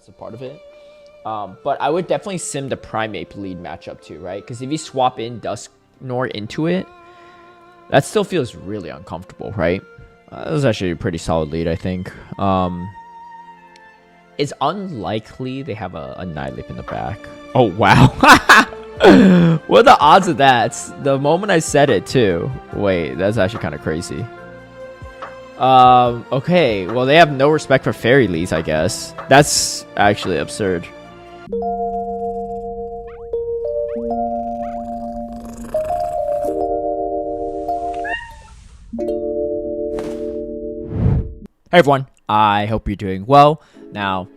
defensive part of it. But I would definitely sim the Primeape lead matchup too, right? Because if you swap in Dusknoir into it, that still feels really uncomfortable, right? That was actually a pretty solid lead, I think. It's unlikely they have a Nightlip in the back. Oh, wow. What are the odds of that? The moment I said it, too. Wait, that's actually kind of crazy. Okay. Well, they have no respect for Fairy Leads, I guess. That's actually absurd. Hey everyone, I hope you're doing well. Now,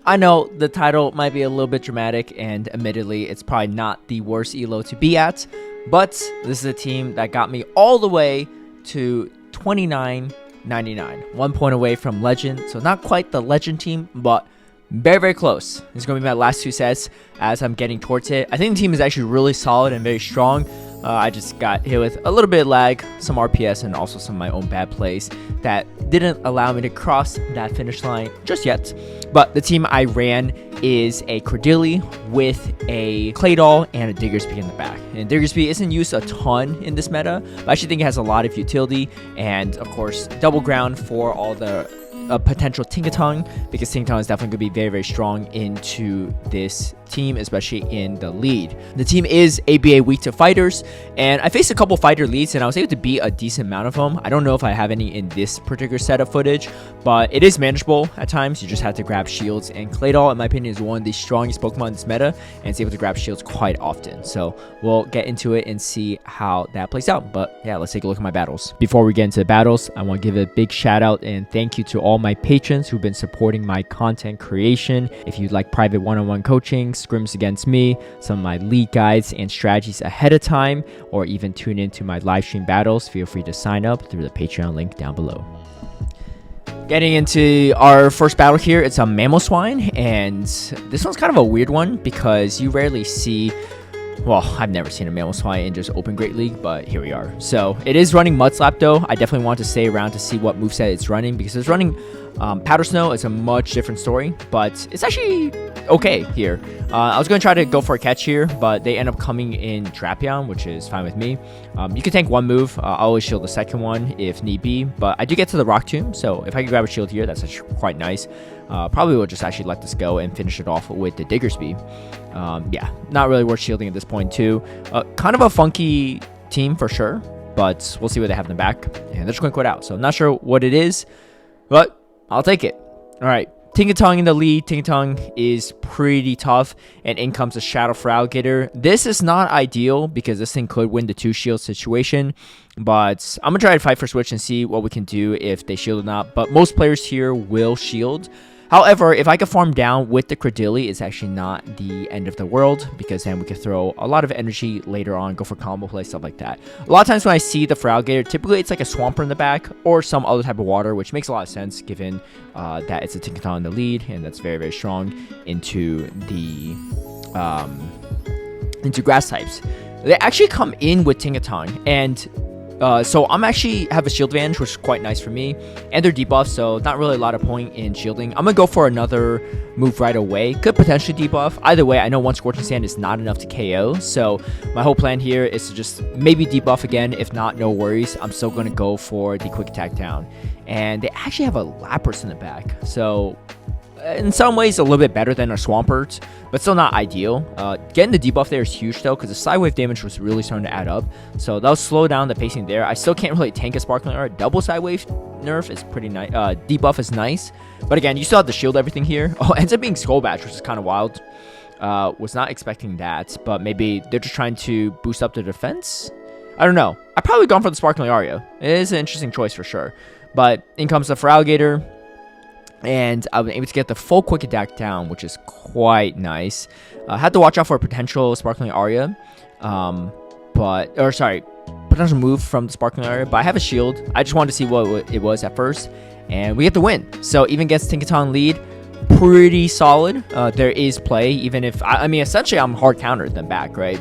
I know the title might be a little bit dramatic, and admittedly, it's probably not the worst ELO to be at, but this is a team that got me all the way to 29.99, 1 point away from Legend, so not quite the Legend team, but very, very close. This is going to be my last 2 sets as I'm getting towards it. I think the team is actually really solid and very strong. I just got hit with a little bit of lag, some RPS, and also some of my own bad plays that didn't allow me to cross that finish line just yet. But the team I ran is a Cordilli with a Claydol and a Diggersby in the back. And Diggersby isn't used a ton in this meta, but I actually think it has a lot of utility. And of course, double ground for all the potential Tinkaton, because Tinkaton is definitely going to be very, very strong into this team, especially in the lead. The team is ABA weak to fighters, and I faced a couple fighter leads and I was able to beat a decent amount of them. I don't know if I have any in this particular set of footage, but it is manageable at times. You just have to grab shields, and Claydol, in my opinion, is one of the strongest Pokemon in this meta, and it's able to grab shields quite often. So we'll get into it and see how that plays out. But yeah, let's take a look at my battles. Before we get into the battles, I want to give a big shout out and thank you to all my patrons who've been supporting my content creation. If you'd like private one-on-one coaching, scrims against me, some of my league guides and strategies ahead of time, or even tune into my live stream battles, feel free to sign up through the Patreon link down below. Getting into our first battle here, it's a Mamoswine, and this one's kind of a weird one because you rarely see, well, I've never seen a Mamoswine in just Open Great League, but here we are. So it is running Mud Slap though. I definitely want to stay around to see what moveset it's running, because it's running Powder Snow. It's a much different story, but it's actually okay here. I was going to try to go for a catch here, but they end up coming in Drapion, which is fine with me. You can tank one move. I'll always shield the second one if need be, but I do get to the Rock Tomb, so if I can grab a shield here, that's actually quite nice. Probably will just actually let this go and finish it off with the Diggersby. Yeah, not really worth shielding at this point too. Kind of a funky team for sure, but we'll see what they have in the back. And they're just going to quit out, so I'm not sure what it is, but I'll take it. All right, Tinkaton in the lead. Tinkaton is pretty tough, and in comes a Shadow Feraligatr. This is not ideal because this thing could win the 2-shield situation, but I'm going to try to fight for switch and see what we can do if they shield or not, but most players here will shield. However, if I could farm down with the Cordilli, it's actually not the end of the world, because then we could throw a lot of energy later on, go for combo play, stuff like that. A lot of times when I see the Feraligatr, typically it's like a Swampert in the back or some other type of water, which makes a lot of sense given that it's a Tinkaton in the lead, and that's very, very strong into the into grass types. They actually come in with Tinkaton, and so I'm actually have a shield advantage, which is quite nice for me, and they're debuffed, so not really a lot of point in shielding. I'm gonna go for another move right away. Could potentially debuff. Either way, I know one Scorching Sand is not enough to KO, so my whole plan here is to just maybe debuff again. If not, no worries. I'm still gonna go for the quick attack down, and they actually have a Lapras in the back, so in some ways a little bit better than a Swampert, but still not ideal. Getting the debuff there is huge though, because the side wave damage was really starting to add up, so that'll slow down the pacing there. I still can't really tank a Sparkling Aura. Double side wave nerf is pretty nice. Debuff is nice, but again, you still have to shield everything here. Oh, ends up being Skull Bash, which is kind of wild. Was not expecting that, but maybe they're just trying to boost up the defense. I don't know. I've probably gone for the Sparkling Aura. It is an interesting choice for sure, but in comes the Feraligatr, and I was able to get the full quick attack down, which is quite nice. Had to watch out for a potential Sparkling Aria, potential move from the Sparkling Aria, but I have a shield. I just wanted to see what it was at first, and we get the win. So even against Tinkaton lead, pretty solid. There is play, even if, I mean, essentially I'm hard countered them back, right?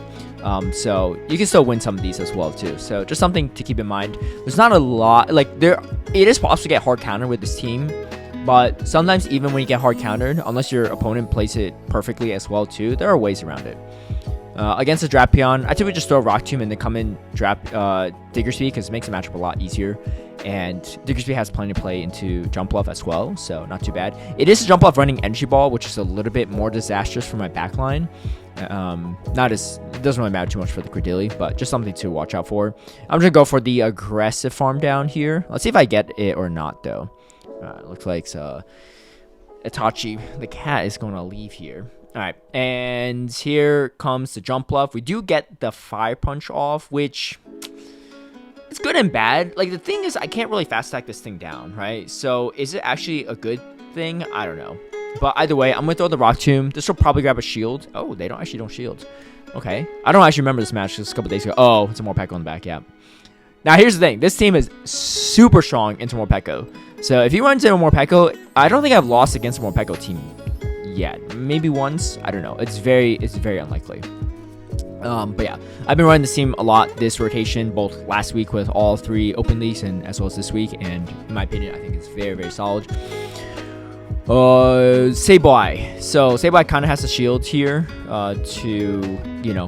So you can still win some of these as well too. So just something to keep in mind. There's not a lot, like it is possible to get hard counter with this team, But sometimes even when you get hard countered, unless your opponent plays it perfectly as well too, there are ways around it. Against a Drapion, I typically just throw Rock Tomb and then come in Diggersby because it makes the matchup a lot easier. And Diggersby has plenty to play into Jumpluff as well, so not too bad. It is a Jumpluff running Energy Ball, which is a little bit more disastrous for my backline. It doesn't really matter too much for the Credilli, but just something to watch out for. I'm gonna go for the aggressive farm down here. Let's see if I get it or not, though. It looks like Itachi, the cat, is going to leave here. All right, and here comes the Jumpluff. We do get the Fire Punch off, which it's good and bad. Like, the thing is, I can't really fast attack this thing down, right? So is it actually a good thing? I don't know. But either way, I'm going to throw the Rock Tomb. This will probably grab a shield. Oh, they don't shield. Okay. I don't actually remember this match just a couple days ago. Oh, it's a Morpeko on the back, yeah. Now, here's the thing. This team is super strong into Morpeko. So if he runs into Morpeko, I don't think I've lost against a Morpeko team yet. Maybe once. I don't know. It's very unlikely. But yeah, I've been running this team a lot this rotation, both last week with all 3 open leagues and as well as this week. And in my opinion, I think it's very solid. Sableye. So Sableye kind of has a shield here to,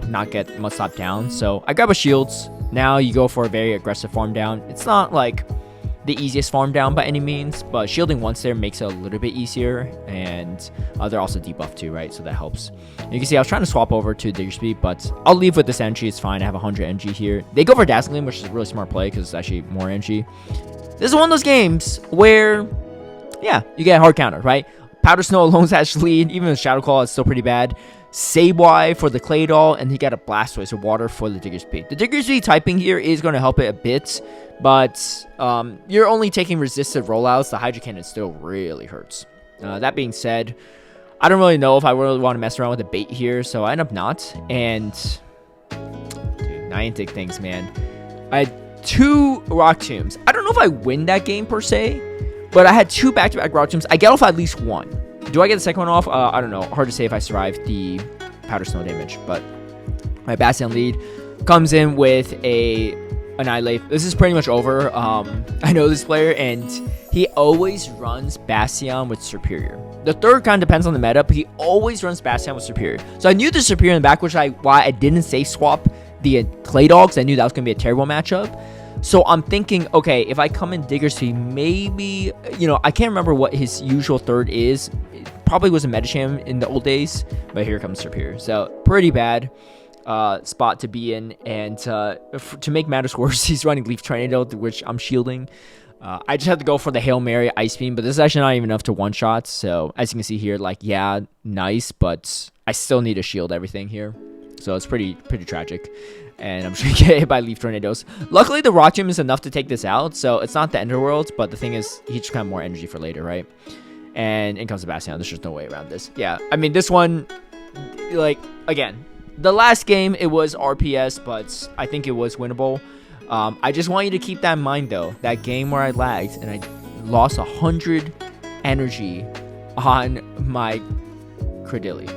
not get Mudslap down. So I grab a shields. Now you go for a very aggressive farm down. It's not like the easiest farm down by any means, but shielding once there makes it a little bit easier, and they're also debuffed too, right? So that helps. You can see I was trying to swap over to Diggersby, but I'll leave with this energy. It's fine. I have 100 energy here. They go for Dazzling, which is a really smart play because it's actually more energy. This is one of those games where, yeah, you get a hard counter, right? Powder Snow alone has lead. Even with Shadow Claw, it's still pretty bad. Sableye for the Clay Doll, and he got a Blastoise or Water for the Diggersby. The Diggersby typing here is going to help it a bit, but you're only taking resisted rollouts. The Hydro Cannon still really hurts. That being said, I don't really know if I really want to mess around with the bait here, so I end up not. And, dude, Niantic things, man. I had 2 Rock Tombs. I don't know if I win that game per se, but I had 2 back-to-back Rock Tombs. I get off at least 1. Do I get the second one off? I don't know. Hard to say if I survive the Powder Snow damage. But my Bastion lead comes in with a Annihilate. This is pretty much over. I know this player, and he always runs Bastion with Superior. The third kind of depends on the meta, but he always runs Bastion with Superior. So I knew the Superior in the back, which is why I didn't safe swap the Clay Dogs. I knew that was going to be a terrible matchup. So I'm thinking, okay, if I come in Diggersby, maybe, I can't remember what his usual third is. It probably was a Medicham in the old days, but here comes Superior. So pretty bad spot to be in. And to make matters worse, he's running Leaf Tornado, which I'm shielding. I just had to go for the Hail Mary Ice Beam, but this is actually not even enough to one-shot. So as you can see here, yeah, nice, but I still need to shield everything here. So it's pretty tragic. And I'm just going to get hit by Leaf Tornadoes. Luckily, the Rock Tomb is enough to take this out, so it's not the Ender World, but the thing is, he just got more energy for later, right? And in comes the Bastion. There's just no way around this. Yeah, I mean, this one, again, the last game, it was RPS, but I think it was winnable. I just want you to keep that in mind, though. That game where I lagged, and I lost 100 energy on my Credilli.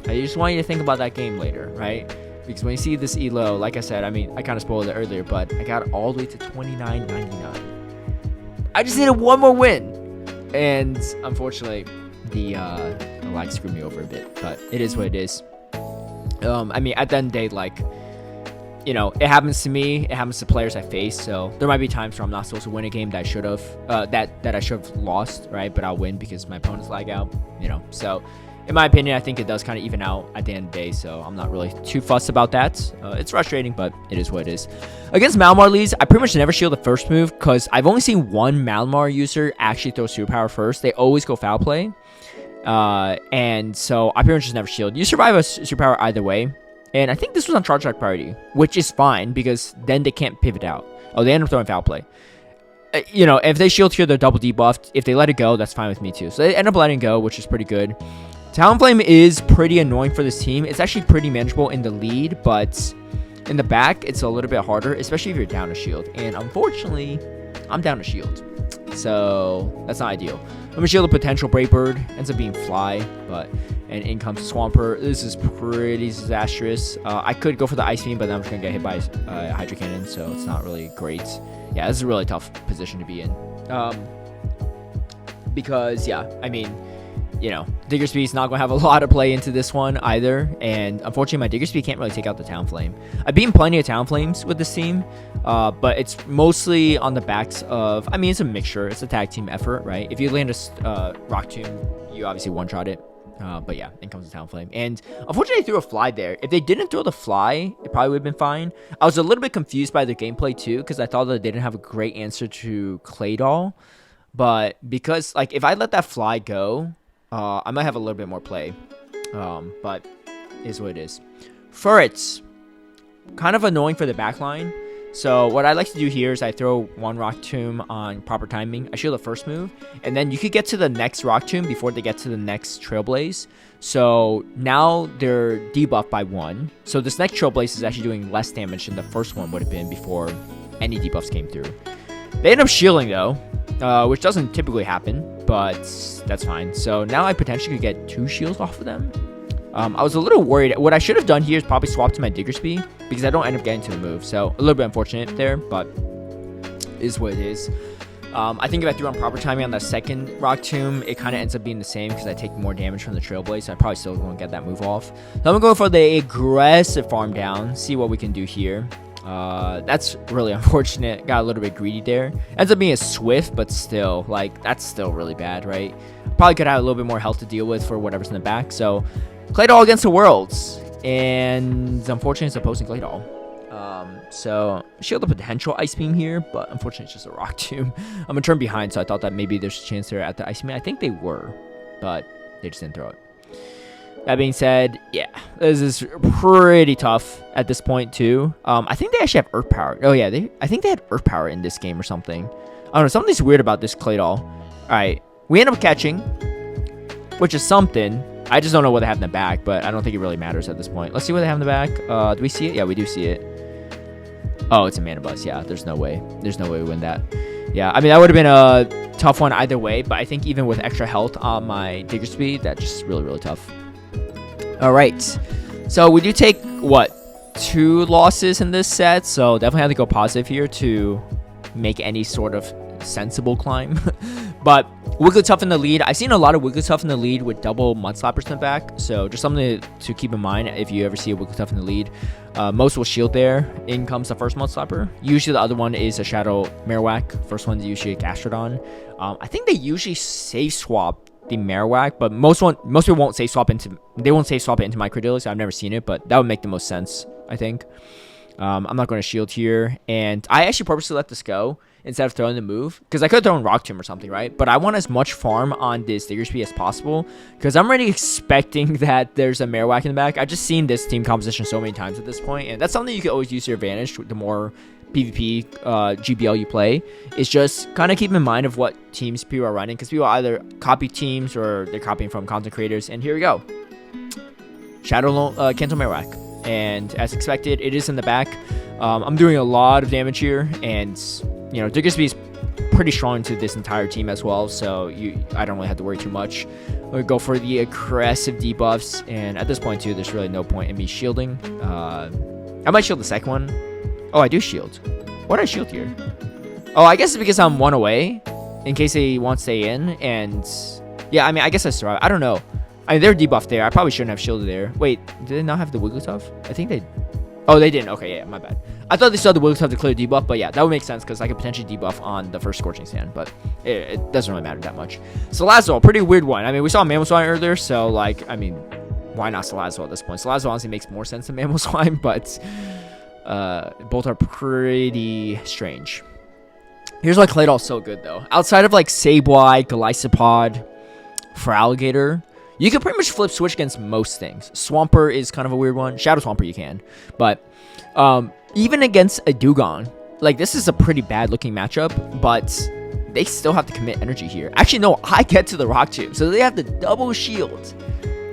I just want you to think about that game later, right? Because when you see this ELO, like I said, I mean, I kind of spoiled it earlier, but I got it all the way to 29.99. I just needed one more win. And unfortunately, the lag screwed me over a bit, but it is what it is. I mean, at the end of the day, it happens to me, it happens to players I face, so there might be times where I'm not supposed to win a game that I should have, that I should have lost, right? But I'll win because my opponents lag out, so in my opinion, I think it does kind of even out at the end of the day, so I'm not really too fussed about that. It's frustrating, but it is what it is. Against Malamar leads, I pretty much never shield the first move because I've only seen one Malamar user actually throw Superpower first. They always go Foul Play, and so I pretty much just never shield. You survive a Superpower either way, and I think this was on Charge Attack priority, which is fine because then they can't pivot out. Oh, they end up throwing Foul Play. If they shield here, they're double debuffed. If they let it go, that's fine with me too. So they end up letting go, which is pretty good. Talonflame is pretty annoying for this team. It's actually pretty manageable in the lead, but in the back, it's a little bit harder, especially if you're down a shield. And unfortunately, I'm down a shield. So that's not ideal. I'm going to shield a potential Brave Bird. Ends up being Fly, and in comes Swampert. This is pretty disastrous. I could go for the Ice Beam, but then I'm just going to get hit by Hydro Cannon, so it's not really great. Yeah, this is a really tough position to be in. because, yeah, I mean, you know, Diggersby is not going to have a lot of play into this one either. And unfortunately, my Diggersby can't really take out the Talonflame. I've beaten plenty of Talonflames with this team, but it's mostly on the backs of, I mean, it's a mixture. It's a tag team effort, right? If you land a Rock Tomb, you obviously one-shot it. But yeah, in comes the Talonflame. And unfortunately, they threw a Fly there. If they didn't throw the Fly, it probably would have been fine. I was a little bit confused by their gameplay too, because I thought that they didn't have a great answer to Claydol. But because, like, if I let that Fly go, I might have a little bit more play. But it is what it is. Furret's kind of annoying for the backline. So what I like to do here is I throw one Rock Tomb on proper timing. I shield the first move, and then you could get to the next Rock Tomb before they get to the next Trailblaze. So now they're debuffed by 1. So this next Trailblaze is actually doing less damage than the first one would have been before any debuffs came through. They end up shielding though, which doesn't typically happen, but that's fine. So now I potentially could get 2 shields off of them. I was a little worried. What I should have done here is probably swap to my Diggersby, because I don't end up getting to the move. So a little bit unfortunate there, but it is what it is. I think if I threw on proper timing on the second Rock Tomb, it kind of ends up being the same because I take more damage from the Trailblaze. So I probably still won't get that move off. So I'm going to go for the aggressive farm down, see what we can do here. That's really unfortunate. Got a little bit greedy there. Ends up being a Swift, but still, like, that's still really bad, right? Probably could have a little bit more health to deal with for whatever's in the back. So Claydol against the Worlds, and unfortunately it's opposing Claydol. So shield the potential Ice Beam here, but unfortunately it's just a Rock Tomb. I'm gonna turn behind, so I thought that maybe there's a chance they're at the Ice Beam. I think they were, but they just didn't throw it. That being said, yeah, this is pretty tough at this point too. I think they actually have Earth Power. Oh yeah, I think they had Earth Power in this game or something. I don't know, something's weird about this Claydol. All right, we end up catching, which is something. I just don't know what they have in the back, but I don't think it really matters at this point. Let's see what they have in the back. Do we see it? Yeah, we do see it. Oh, it's a Mana Buzz. Yeah, there's no way. There's no way we win that. Yeah, I mean, that would have been a tough one either way, but I think even with extra health on my Diggersby, that's just really, really tough. All right. So we do take, what, 2 losses in this set, so definitely have to go positive here to make any sort of sensible climb. But Wigglytuff in the lead. I've seen a lot of Wigglytuff in the lead with double Mudslappers in the back, so just something to keep in mind if you ever see a Wigglytuff in the lead. Most will shield there. In comes the first Mudslapper. Usually the other one is a Shadow Marowak. First one's usually a Gastrodon. I think they usually safe swap the Marowak, but most people won't safe swap into. They won't safe swap it into my Credility. I've never seen it, but that would make the most sense, I think. I'm not going to shield here, and I actually purposely let this go instead of throwing the move, because I could have thrown Rock Tomb or something, right? But I want as much farm on this Diggersby as possible, because I'm already expecting that there's a Marowak in the back. I've just seen this team composition so many times at this point, and that's something you can always use to your advantage the more PvP GBL you play. Is just kind of keep in mind of what teams people are running, because people either copy teams or they're copying from content creators. And here we go. Shadow Kanto Marowak. And as expected, it is in the back. I'm doing a lot of damage here, and you know, Diggersby is pretty strong to this entire team as well, so I don't really have to worry too much. I'm gonna go for the aggressive debuffs, and at this point too, there's really no point in me shielding. I might shield the second one. Oh, I do shield. What did I shield here? Oh, I guess it's because I'm 1 away, in case they want to stay in, and yeah, I mean, I guess I survived. I don't know. I mean, they're debuffed there. I probably shouldn't have shielded there. Wait, did they not have the Wigglytuff? I think they... Oh, they didn't. Okay, yeah, my bad. I thought they still had the Wigglytuff to clear debuff, but yeah, that would make sense because I could potentially debuff on the first Scorching Sand, but it doesn't really matter that much. Salazzle, pretty weird one. I mean, we saw Mamoswine earlier, so, like, I mean, why not Salazzle at this point? Salazzle honestly makes more sense than Mamoswine, but both are pretty strange. Here's why Claydol's so good, though. Outside of, like, Sableye, Golisopod, for Alligator, you can pretty much flip switch against most things. Swampert is kind of a weird one. Shadow Swampert you can. But even against a Dugong, like, this is a pretty bad looking matchup, but they still have to commit energy here. Actually, no, I get to the Rock Tomb, so they have the double shield.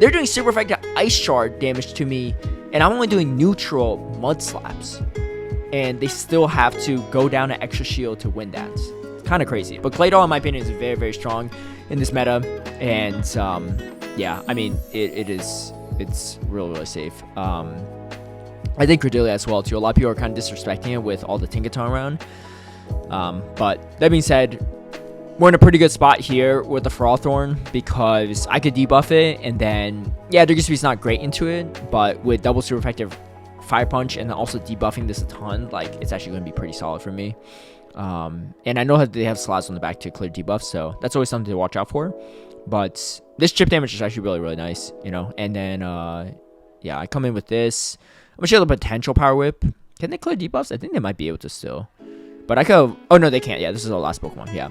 They're doing super effective Ice Shard damage to me, and I'm only doing neutral Mud Slaps. And they still have to go down an extra shield to win that. Kind of crazy. But Claydol, in my opinion, is very, very strong in this meta. And yeah, I mean, it's really, really safe. I think Credility as well, too. A lot of people are kind of disrespecting it with all the Tinkaton around. But that being said, we're in a pretty good spot here with the Ferrothorn because I could debuff it, and then, yeah, Digger Speed's not great into it, but with double super effective Fire Punch and then also debuffing this a ton, like, it's actually going to be pretty solid for me. And I know that they have Salazzle on the back to clear debuff, so that's always something to watch out for. But this chip damage is actually really, really nice, you know. And then, yeah, I come in with this. I'm going to show the potential Power Whip. Can they clear debuffs? I think they might be able to still. But I could... Oh, no, they can't. Yeah, this is the last Pokemon. Yeah.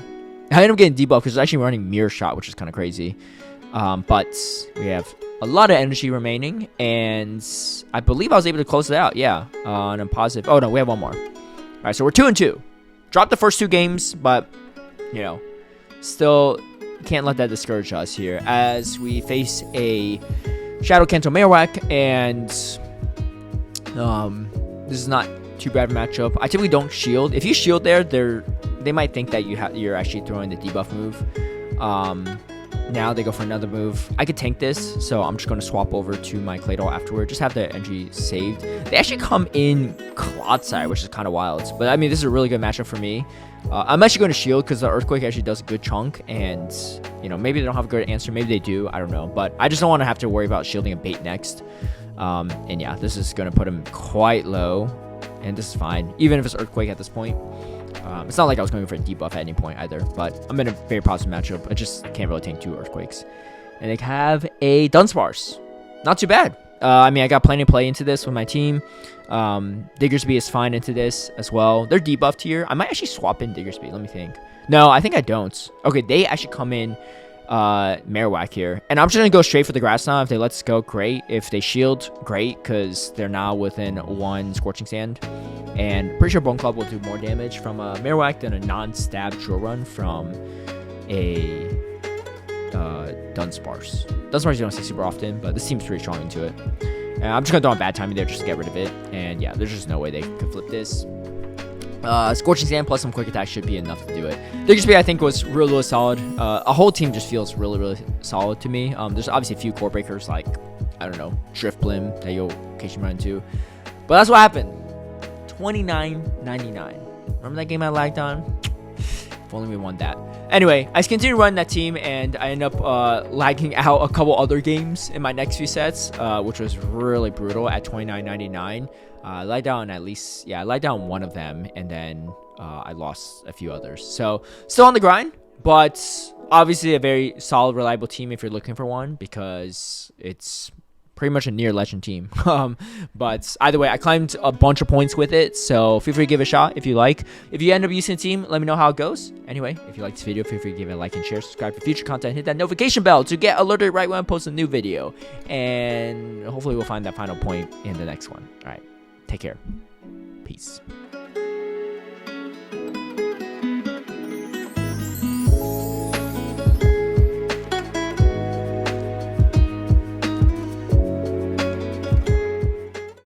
I ended up getting debuffed because it's actually running Mirror Shot, which is kind of crazy. But we have a lot of energy remaining. And I believe I was able to close it out. Yeah. And I'm positive. Oh, no, we have one more. All right, so we're 2-2. Dropped the first 2 games, but, you know, still can't let that discourage us here as we face a Shadow Kanto Marowak, and this is not too bad of a matchup. I typically don't shield. If you shield there, they might think that you're actually throwing the debuff move. Now they go for another move. I could tank this, so I'm just going to swap over to my Claydol afterward. Just have the energy saved. They actually come in Clodsire, which is kind of wild. But, I mean, this is a really good matchup for me. I'm actually going to shield because the Earthquake actually does a good chunk. And, you know, maybe they don't have a good answer. Maybe they do. I don't know. But I just don't want to have to worry about shielding a bait next. And, yeah, this is going to put him quite low. And this is fine, even if it's Earthquake at this point. It's not like I was going for a debuff at any point either, but I'm in a very positive matchup. I just can't really tank 2 Earthquakes. And they have a Dunsparce. Not too bad. I mean, I got plenty of play into this with my team. Diggersby is fine into this as well. They're debuffed here. I might actually swap in Diggersby. Let me think. No, I think I don't. Okay, they actually come in Marowak here. And I'm just going to go straight for the Grass now. If they let us go, great. If they shield, great, because they're now within 1 Scorching Sand. And pretty sure Bone Club will do more damage from a Marowak than a non-stab Drill Run from a Dunsparce. Dunsparce you don't see super often, but this seems pretty strong into it. And I'm just going to throw on bad timing there just to get rid of it. And yeah, there's just no way they could flip this. Scorching Sand plus some Quick Attack should be enough to do it. Diggersby, I think, was really, really solid. A whole team just feels really, really solid to me. There's obviously a few core breakers like, I don't know, Driftblim that you'll occasionally run into. But that's what happened. 29.99. Remember that game I lagged on? If only we won that. Anyway, I continue running that team, and I end up lagging out a couple other games in my next few sets, which was really brutal at 29.99. I lagged down at least, yeah, I lagged down one of them, and then I lost a few others. So, still on the grind, but obviously a very solid, reliable team if you're looking for one, because it's pretty much a near legend team. But either way, I climbed a bunch of points with it, so feel free to give it a shot if you like. If you end up using a team, let me know how it goes. Anyway, if you like this video, feel free to give it a like and share, subscribe for future content, hit that notification bell to get alerted right when I post a new video, and hopefully we'll find that final point in the next one. All right, take care. Peace.